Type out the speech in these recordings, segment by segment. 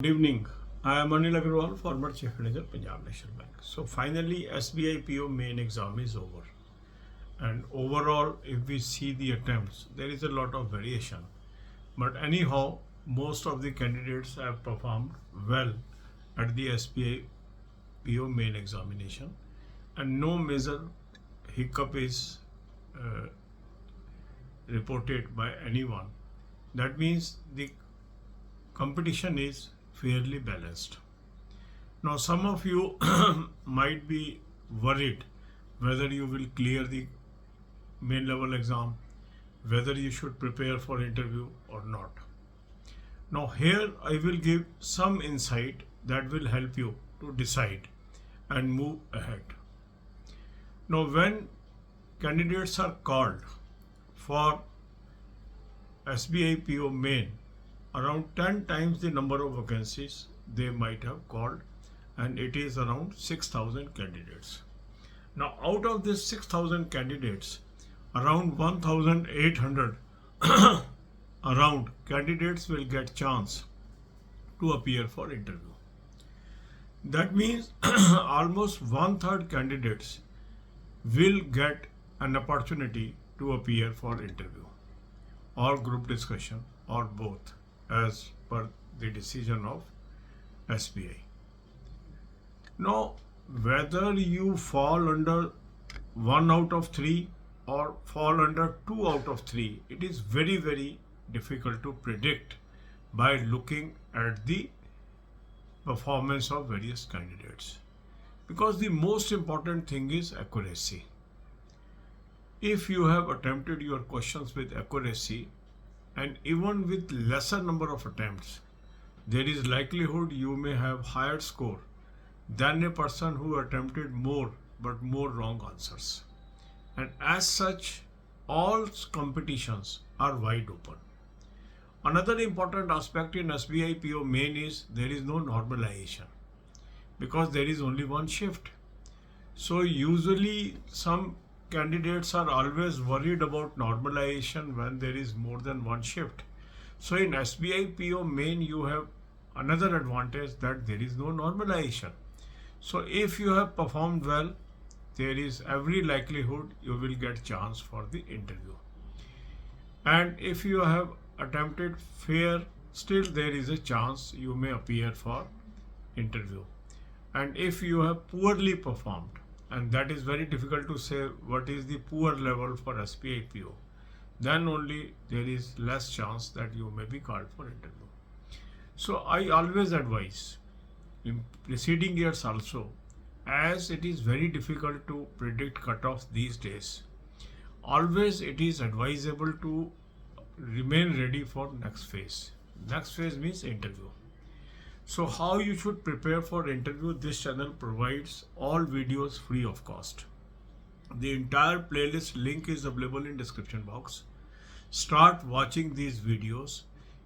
Good evening. I am Anil Agarwal, former Chief Manager, Punjab National Bank. So finally, SBI PO main exam is over. And overall, if we see the attempts, there is a lot of variation. But anyhow, most of the candidates have performed well at the SBI PO main examination, and no major hiccup is uh, reported by anyone. That means the competition is fairly balanced. Now, some of you might be worried whether you will clear the main level exam, whether you should prepare for interview or not. Now, here I will give some insight that will help you to decide and move ahead. Now, when candidates are called for SBI PO main, around 10 times the number of vacancies they might have called, and it is around 6,000 candidates. Now, out of this 6,000 candidates, around 1,800 around candidates will get chance to appear for interview. That means almost one third candidates will get an opportunity to appear for interview or group discussion or both, as per the decision of SBI. Now, whether you fall under 1 out of 3 or fall under 2 out of 3, it is very, very difficult to predict by looking at the performance of various candidates. Because the most important thing is accuracy. If you have attempted your questions with accuracy, and even with lesser number of attempts, there is likelihood you may have higher score than a person who attempted more but more wrong answers. And as such, all competitions are wide open. Another important aspect in SBI PO main is there is no normalization, because there is only one shift. So usually some candidates are always worried about normalization when there is more than one shift. So in SBI PO main, you have another advantage that there is no normalization. So if you have performed well, there is every likelihood you will get chance for the interview. And if you have attempted fair, still there is a chance you may appear for interview. And if you have poorly performed, and that is very difficult to say what is the poor level for SBI PO, then only there is less chance that you may be called for interview. So I always advise in preceding years also, as it is very difficult to predict cutoffs these days, always it is advisable to remain ready for next phase. Next phase means interview. So how you should prepare for interview, this channel provides all videos free of cost. The entire playlist link is available in description box. Start watching these videos.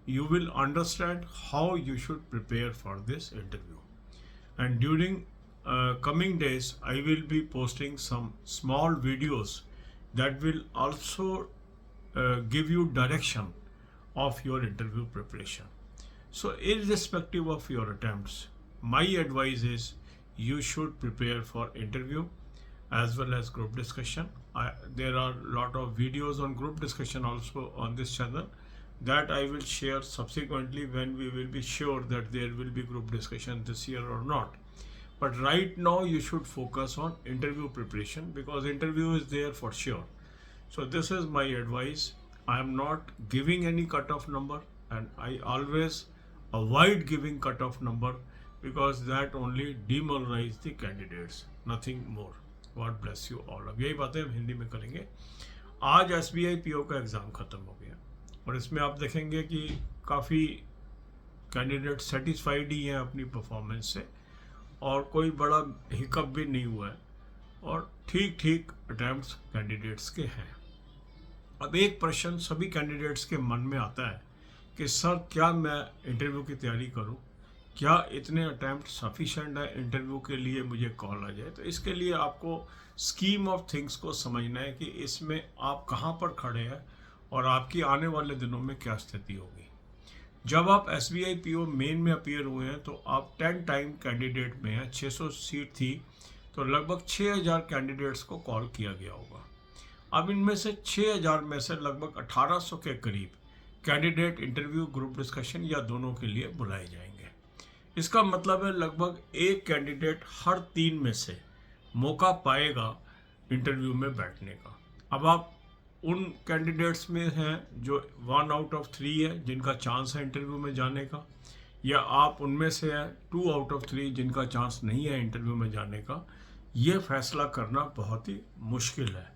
You will understand how you should prepare for this interview. And during coming days, I will be posting some small videos that will also give you direction of your interview preparation. So irrespective of your attempts, my advice is you should prepare for interview as well as group discussion. There are a lot of videos on group discussion also on this channel that I will share subsequently when we will be sure that there will be group discussion this year or not. But right now you should focus on interview preparation, because interview is there for sure. So this is my advice. I am not giving any cutoff number, and I always avoid giving cutoff number, because that only demoralize the candidates, nothing more. God bless you all. अब यही बातें हम हिंदी में करेंगे. आज SBI PO का exam ख़त्म हो गया, और इसमें आप देखेंगे कि काफ़ी कैंडिडेट सेटिस्फाइड ही हैं अपनी परफॉर्मेंस से, और कोई बड़ा हिकअप भी नहीं हुआ है, और ठीक ठीक अटैम्प्ट्स कैंडिडेट्स के हैं. अब एक प्रश्न सभी कैंडिडेट्स के मन में आता है कि सर, क्या मैं इंटरव्यू की तैयारी करूं? क्या इतने अटैम्प्ट सफिशेंट है इंटरव्यू के लिए मुझे कॉल आ जाए? तो इसके लिए आपको स्कीम ऑफ थिंग्स को समझना है कि इसमें आप कहां पर खड़े हैं और आपकी आने वाले दिनों में क्या स्थिति होगी. जब आप SBI PO मेन में अपीयर हुए हैं तो आप 10 टाइम कैंडिडेट में हैं, 600 सीट थी तो लगभग 6000 कैंडिडेट्स को कॉल किया गया होगा। अब इनमें से 6000 में से लगभग 1800 के करीब कैंडिडेट इंटरव्यू, ग्रुप डिस्कशन या दोनों के लिए बुलाए जाएंगे। इसका मतलब है लगभग एक कैंडिडेट हर 3 में से मौका पाएगा इंटरव्यू में बैठने का। अब आप उन कैंडिडेट्स में हैं जो 1 आउट ऑफ 3 है जिनका चांस है इंटरव्यू में जाने का, या आप उनमें से हैं 2 आउट ऑफ 3 जिनका चांस नहीं है इंटरव्यू में जाने का। ये फैसला करना बहुत ही मुश्किल है,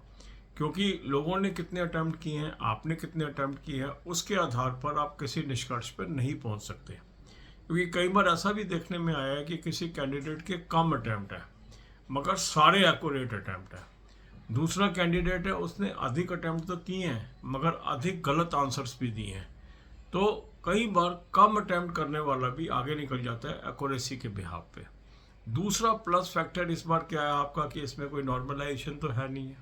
क्योंकि लोगों ने कितने अटैम्प्ट किए हैं, आपने कितने अटैम्प्ट किए हैं, उसके आधार पर आप किसी निष्कर्ष पर नहीं पहुंच सकते। क्योंकि कई बार ऐसा भी देखने में आया है कि किसी कैंडिडेट के कम अटैम्प्ट है मगर सारे एक्यूरेट अटैम्प्ट है। दूसरा कैंडिडेट है, उसने अधिक अटैम्प्ट तो किए हैं मगर अधिक गलत आंसर्स भी दिए हैं। तो कई बार कम अटैम्प्ट करने वाला भी आगे निकल जाता है एक्यूरेसी के बिहाफ पे। दूसरा प्लस फैक्टर इस बार क्या है आपका कि इसमें कोई नॉर्मलाइजेशन तो है नहीं है,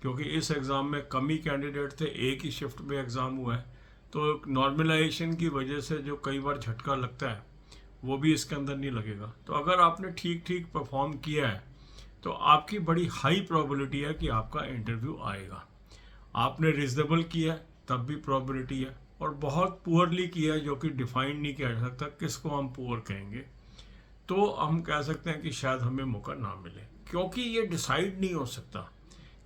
क्योंकि इस एग्ज़ाम में कम ही कैंडिडेट थे, एक ही शिफ्ट में एग्ज़ाम हुआ है। तो नॉर्मलाइजेशन की वजह से जो कई बार झटका लगता है वो भी इसके अंदर नहीं लगेगा। तो अगर आपने ठीक ठीक परफॉर्म किया है तो आपकी बड़ी हाई प्रोबेबिलिटी है कि आपका इंटरव्यू आएगा। आपने रिजनेबल किया है तब भी प्रोबेबिलिटी है, और बहुत पुअरली किया है जो कि डिफाइन नहीं किया जा सकता किसको हम पुअर कहेंगे, तो हम कह सकते हैं कि शायद हमें मौका ना मिले। क्योंकि ये डिसाइड नहीं हो सकता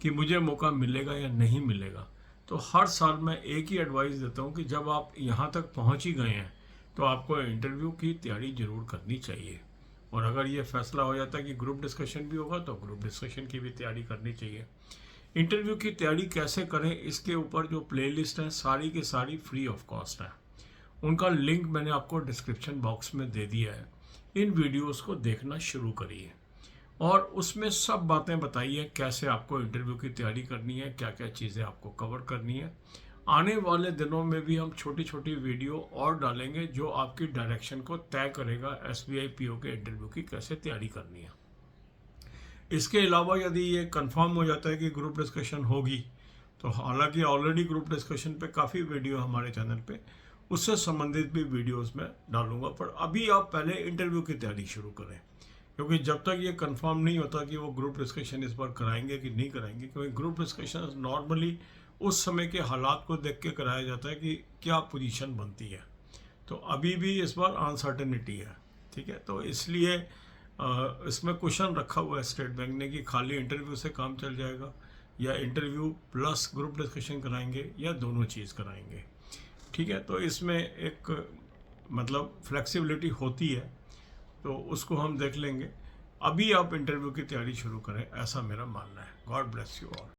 कि मुझे मौका मिलेगा या नहीं मिलेगा। तो हर साल मैं एक ही एडवाइस देता हूँ कि जब आप यहाँ तक पहुँच ही गए हैं तो आपको इंटरव्यू की तैयारी जरूर करनी चाहिए। और अगर ये फैसला हो जाता है कि ग्रुप डिस्कशन भी होगा तो ग्रुप डिस्कशन की भी तैयारी करनी चाहिए। इंटरव्यू की तैयारी कैसे करें, इसके ऊपर जो प्लेलिस्ट है सारी की सारी फ्री ऑफ कॉस्ट है। उनका लिंक मैंने आपको डिस्क्रिप्शन बॉक्स में दे दिया है। इन वीडियोस को देखना शुरू करिए और उसमें सब बातें बताइए कैसे आपको इंटरव्यू की तैयारी करनी है, क्या क्या चीज़ें आपको कवर करनी है। आने वाले दिनों में भी हम छोटी छोटी वीडियो और डालेंगे जो आपकी डायरेक्शन को तय करेगा SBI PO के इंटरव्यू की कैसे तैयारी करनी है। इसके अलावा यदि ये कंफर्म हो जाता है कि ग्रुप डिस्कशन होगी तो हालांकि ऑलरेडी ग्रुप डिस्कशन पे काफ़ी वीडियो हमारे चैनल पे, उससे संबंधित भी वीडियोस में डालूंगा। पर अभी आप पहले इंटरव्यू की तैयारी शुरू करें, क्योंकि जब तक ये कंफर्म नहीं होता कि वो ग्रुप डिस्कशन इस बार कराएंगे कि नहीं कराएंगे, क्योंकि ग्रुप डिस्कशन नॉर्मली उस समय के हालात को देख के कराया जाता है कि क्या पोजीशन बनती है। तो अभी भी इस बार अनसर्टेनिटी है, ठीक है। तो इसलिए इसमें क्वेश्चन रखा हुआ है स्टेट बैंक ने कि खाली इंटरव्यू से काम चल जाएगा या इंटरव्यू प्लस ग्रुप डिस्कशन कराएंगे या दोनों चीज़ कराएंगे, ठीक है। तो इसमें एक मतलब फ्लेक्सिबिलिटी होती है, तो उसको हम देख लेंगे। अभी आप इंटरव्यू की तैयारी शुरू करें, ऐसा मेरा मानना है। God bless you all.